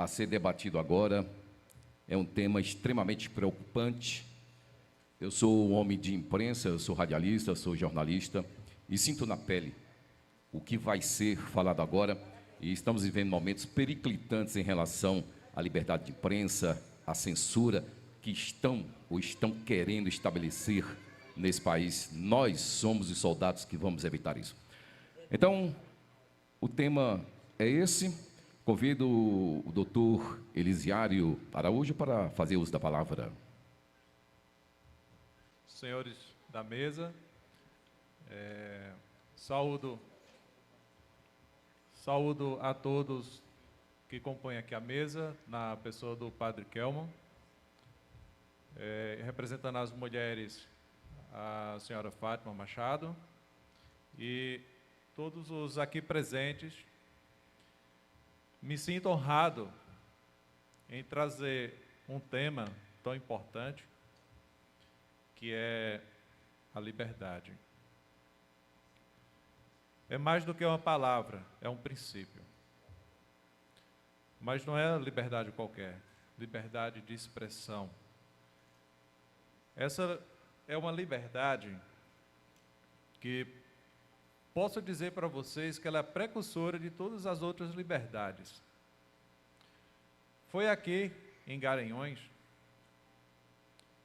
a ser debatido agora é um tema extremamente preocupante. Eu sou um homem de imprensa, eu sou radialista, eu sou jornalista e sinto na pele o que vai ser falado agora, e estamos vivendo momentos periclitantes em relação à liberdade de imprensa, à censura que estão querendo estabelecer nesse país. Nós somos os soldados que vamos evitar isso. Então, o tema é esse. Convido o doutor Elisiário Araújo para fazer uso da palavra. Senhores da mesa, saúdo a todos que compõem aqui a mesa, na pessoa do Padre Kelman, representando as mulheres, a senhora Fátima Machado, e todos os aqui presentes. Me sinto honrado em trazer um tema tão importante, que é a liberdade. É mais do que uma palavra, é um princípio. Mas não é liberdade qualquer, liberdade de expressão. Essa é uma liberdade que posso dizer para vocês que ela é precursora de todas as outras liberdades. Foi aqui, em Garanhões,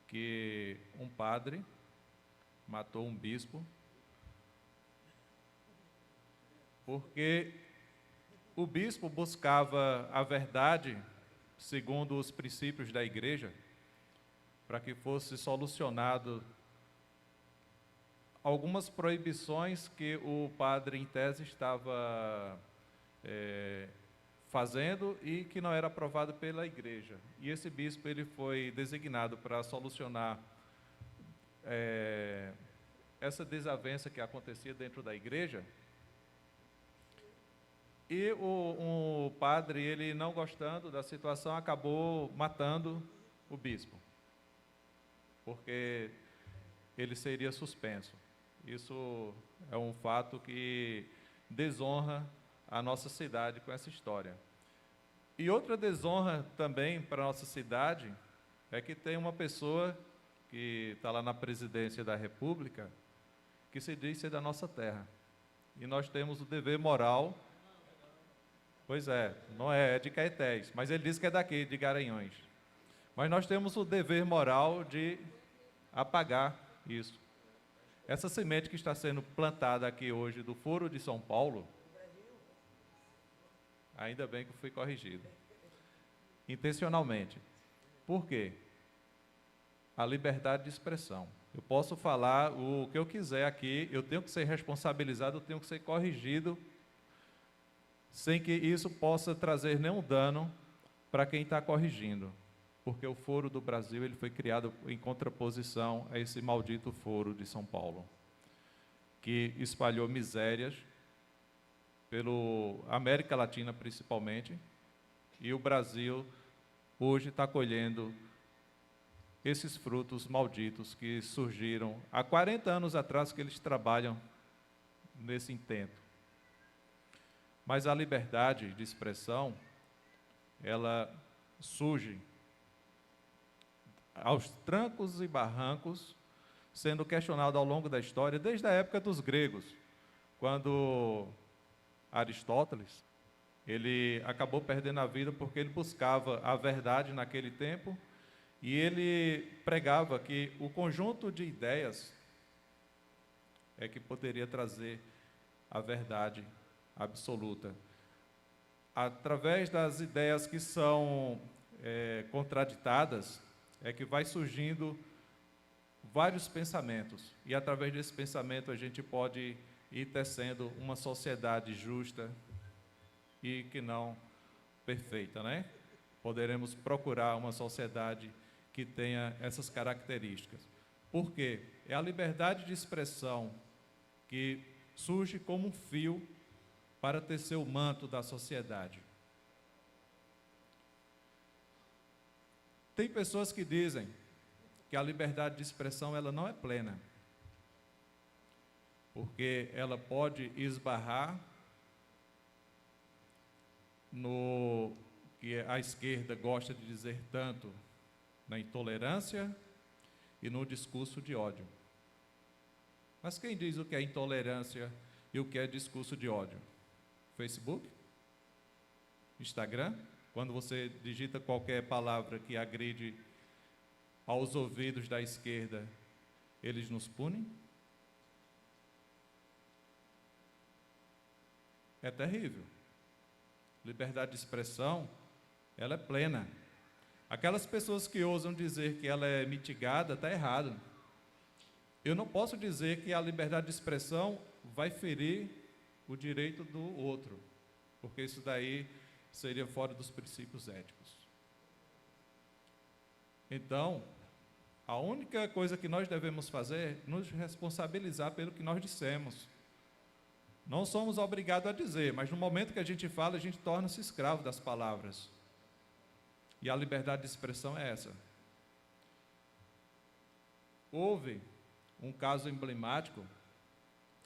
que um padre matou um bispo, porque o bispo buscava a verdade, segundo os princípios da igreja, para que fosse solucionado algumas proibições que o padre, em tese, estava fazendo e que não era aprovado pela igreja. E esse bispo ele foi designado para solucionar essa desavença que acontecia dentro da igreja. E o padre, ele não gostando da situação, acabou matando o bispo, porque ele seria suspenso. Isso é um fato que desonra a nossa cidade com essa história. E outra desonra também para a nossa cidade é que tem uma pessoa que está lá na presidência da República que se diz ser da nossa terra. E nós temos o dever moral, pois não é de Caetés, mas ele diz que é daqui, de Garanhões. Mas nós temos o dever moral de apagar isso. Essa semente que está sendo plantada aqui hoje do Foro de São Paulo, ainda bem que eu fui corrigido, intencionalmente. Por quê? A liberdade de expressão. Eu posso falar o que eu quiser aqui, eu tenho que ser responsabilizado, eu tenho que ser corrigido, sem que isso possa trazer nenhum dano para quem está corrigindo. Porque o Foro do Brasil ele foi criado em contraposição a esse maldito Foro de São Paulo, que espalhou misérias pela América Latina principalmente, e o Brasil hoje está colhendo esses frutos malditos que surgiram há 40 anos atrás, que eles trabalham nesse intento. Mas a liberdade de expressão, ela surge aos trancos e barrancos, sendo questionado ao longo da história, desde a época dos gregos, quando Aristóteles, ele acabou perdendo a vida porque ele buscava a verdade naquele tempo, e ele pregava que o conjunto de ideias é que poderia trazer a verdade absoluta. Através das ideias que são contraditadas, é que vai surgindo vários pensamentos, e através desse pensamento a gente pode ir tecendo uma sociedade justa e que não perfeita, né? Poderemos procurar uma sociedade que tenha essas características. Por quê? É a liberdade de expressão que surge como um fio para tecer o manto da sociedade. Tem pessoas que dizem que a liberdade de expressão ela não é plena, porque ela pode esbarrar no que a esquerda gosta de dizer tanto na intolerância e no discurso de ódio. Mas quem diz o que é intolerância e o que é discurso de ódio? Facebook? Instagram? Quando você digita qualquer palavra que agride aos ouvidos da esquerda, eles nos punem? É terrível. Liberdade de expressão, ela é plena. Aquelas pessoas que ousam dizer que ela é mitigada, está errado. Eu não posso dizer que a liberdade de expressão vai ferir o direito do outro, porque isso daí seria fora dos princípios éticos. Então, a única coisa que nós devemos fazer é nos responsabilizar pelo que nós dissemos. Não somos obrigados a dizer, mas no momento que a gente fala, a gente torna-se escravo das palavras. E a liberdade de expressão é essa. Houve um caso emblemático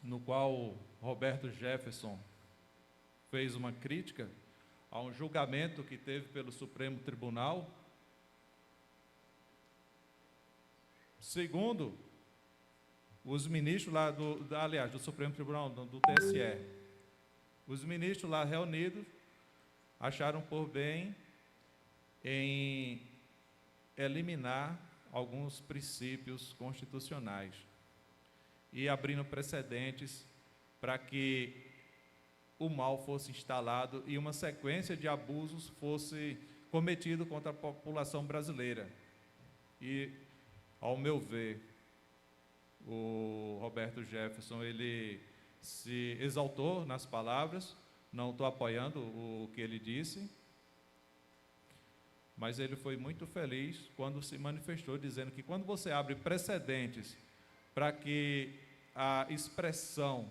no qual Roberto Jefferson fez uma crítica a um julgamento que teve pelo Supremo Tribunal. Segundo os ministros lá do Supremo Tribunal, do TSE, os ministros lá reunidos acharam por bem em eliminar alguns princípios constitucionais e abrindo precedentes para que o mal fosse instalado e uma sequência de abusos fosse cometido contra a população brasileira. E, ao meu ver, o Roberto Jefferson, ele se exaltou nas palavras, não estou apoiando o que ele disse, mas ele foi muito feliz quando se manifestou, dizendo que quando você abre precedentes para que a expressão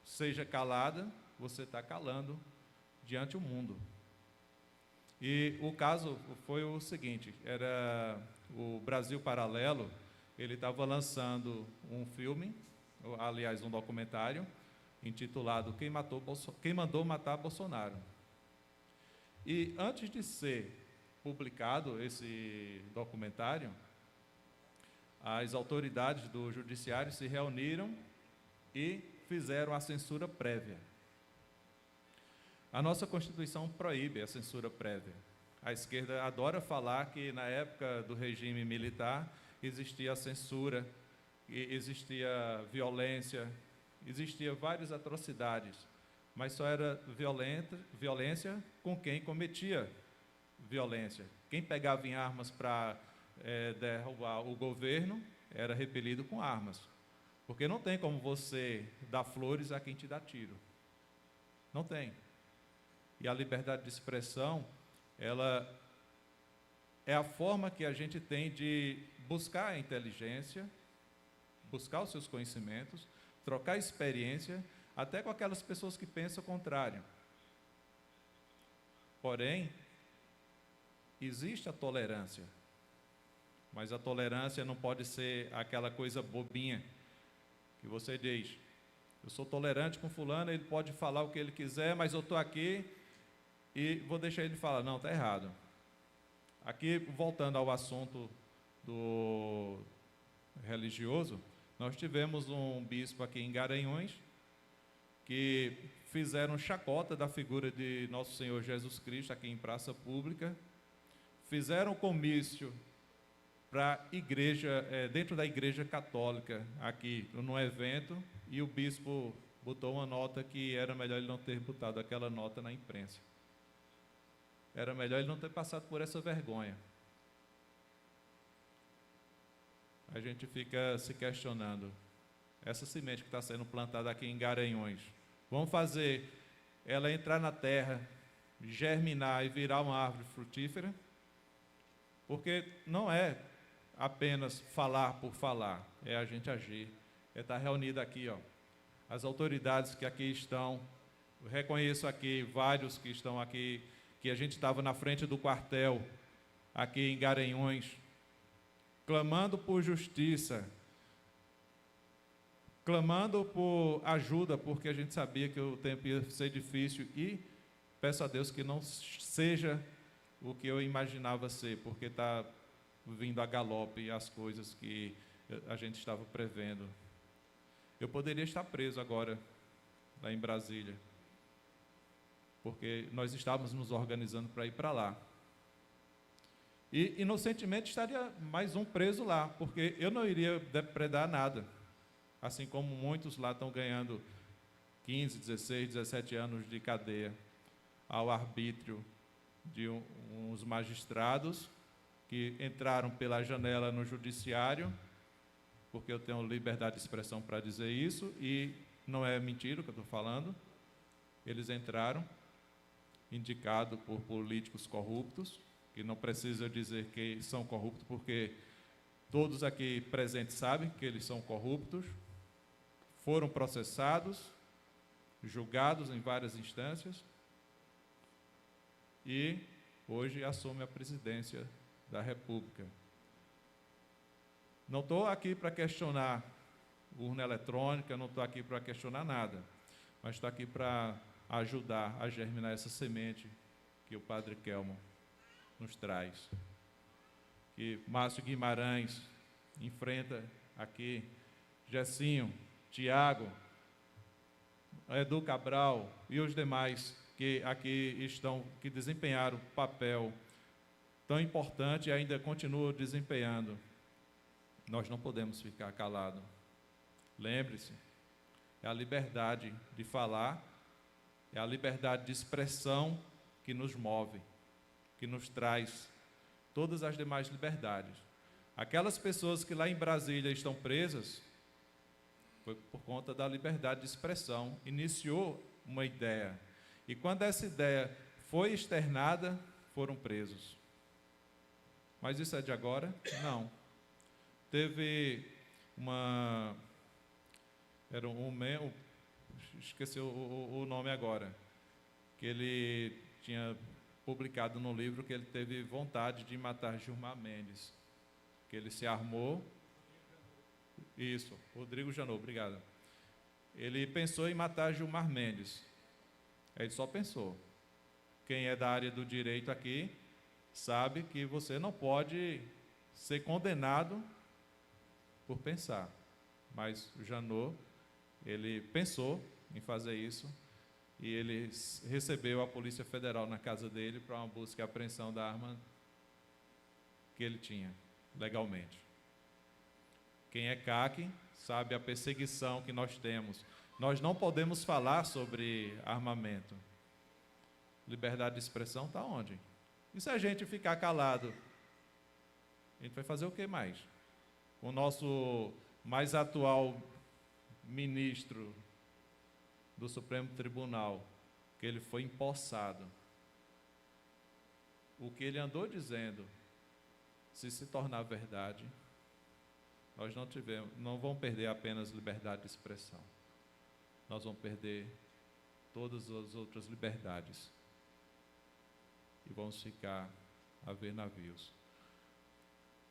seja calada, você está calando diante do mundo. E o caso foi o seguinte, era o Brasil Paralelo, ele estava lançando um filme, aliás, um documentário, intitulado Quem Mandou Matar Bolsonaro. E antes de ser publicado esse documentário, as autoridades do judiciário se reuniram e fizeram a censura prévia. A nossa Constituição proíbe a censura prévia. A esquerda adora falar que na época do regime militar existia censura, existia violência, existia várias atrocidades, mas só era violência com quem cometia violência. Quem pegava em armas para derrubar o governo era repelido com armas, porque não tem como você dar flores a quem te dá tiro. Não tem. E a liberdade de expressão, ela é a forma que a gente tem de buscar a inteligência, buscar os seus conhecimentos, trocar experiência, até com aquelas pessoas que pensam o contrário. Porém, existe a tolerância, mas a tolerância não pode ser aquela coisa bobinha que você diz, eu sou tolerante com fulano, ele pode falar o que ele quiser, mas eu estou aqui e vou deixar ele falar. Não, está errado. Aqui, voltando ao assunto do religioso, nós tivemos um bispo aqui em Garanhuns que fizeram chacota da figura de Nosso Senhor Jesus Cristo aqui em praça pública, fizeram comício para igreja, dentro da igreja católica aqui num evento, e o bispo botou uma nota que era melhor ele não ter botado aquela nota na imprensa. Era melhor ele não ter passado por essa vergonha. A gente fica se questionando, essa semente que está sendo plantada aqui em Garanhuns, vamos fazer ela entrar na terra, germinar e virar uma árvore frutífera? Porque não é apenas falar por falar, é a gente agir, é estar reunido aqui, ó, as autoridades que aqui estão, eu reconheço aqui vários que estão aqui, que a gente estava na frente do quartel, aqui em Garanhuns, clamando por justiça, clamando por ajuda, porque a gente sabia que o tempo ia ser difícil, e peço a Deus que não seja o que eu imaginava ser, porque está vindo a galope as coisas que a gente estava prevendo. Eu poderia estar preso agora, lá em Brasília, porque nós estávamos nos organizando para ir para lá. E, inocentemente, estaria mais um preso lá, porque eu não iria depredar nada, assim como muitos lá estão ganhando 15, 16, 17 anos de cadeia, ao arbítrio de uns magistrados que entraram pela janela no judiciário, porque eu tenho liberdade de expressão para dizer isso, e não é mentira o que eu estou falando. Eles entraram, indicados por políticos corruptos, que não precisa dizer que são corruptos, porque todos aqui presentes sabem que eles são corruptos, foram processados, julgados em várias instâncias, e hoje assume a presidência da República. Não estou aqui para questionar urna eletrônica, não estou aqui para questionar nada, mas estou aqui para ajudar a germinar essa semente que o Padre Kelmo nos traz. Que Márcio Guimarães enfrenta aqui, Gessinho, Tiago, Edu Cabral e os demais que aqui estão, que desempenharam papel tão importante e ainda continuam desempenhando. Nós não podemos ficar calados. Lembre-se, é a liberdade de falar, é a liberdade de expressão que nos move, que nos traz todas as demais liberdades. Aquelas pessoas que lá em Brasília estão presas, foi por conta da liberdade de expressão, iniciou uma ideia. E quando essa ideia foi externada, foram presos. Mas isso é de agora? Não. Teve esqueci o nome agora, que ele tinha publicado no livro que ele teve vontade de matar Gilmar Mendes, que ele se armou. Isso, Rodrigo Janot, obrigado. Ele pensou em matar Gilmar Mendes. Ele só pensou. Quem é da área do direito aqui sabe que você não pode ser condenado por pensar. Mas o Janot, ele pensou em fazer isso e ele recebeu a Polícia Federal na casa dele para uma busca e apreensão da arma que ele tinha, legalmente. Quem é CAC sabe a perseguição que nós temos. Nós não podemos falar sobre armamento. Liberdade de expressão está onde? E se a gente ficar calado? A gente vai fazer o que mais? O nosso mais atual ministro do Supremo Tribunal, que ele foi empossado. O que ele andou dizendo, se tornar verdade, nós não vamos perder apenas liberdade de expressão. Nós vamos perder todas as outras liberdades. E vamos ficar a ver navios.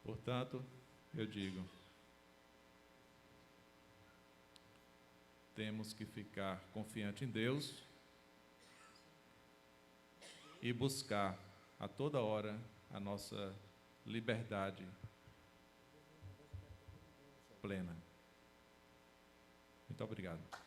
Portanto, eu digo, temos que ficar confiante em Deus e buscar a toda hora a nossa liberdade plena. Muito obrigado.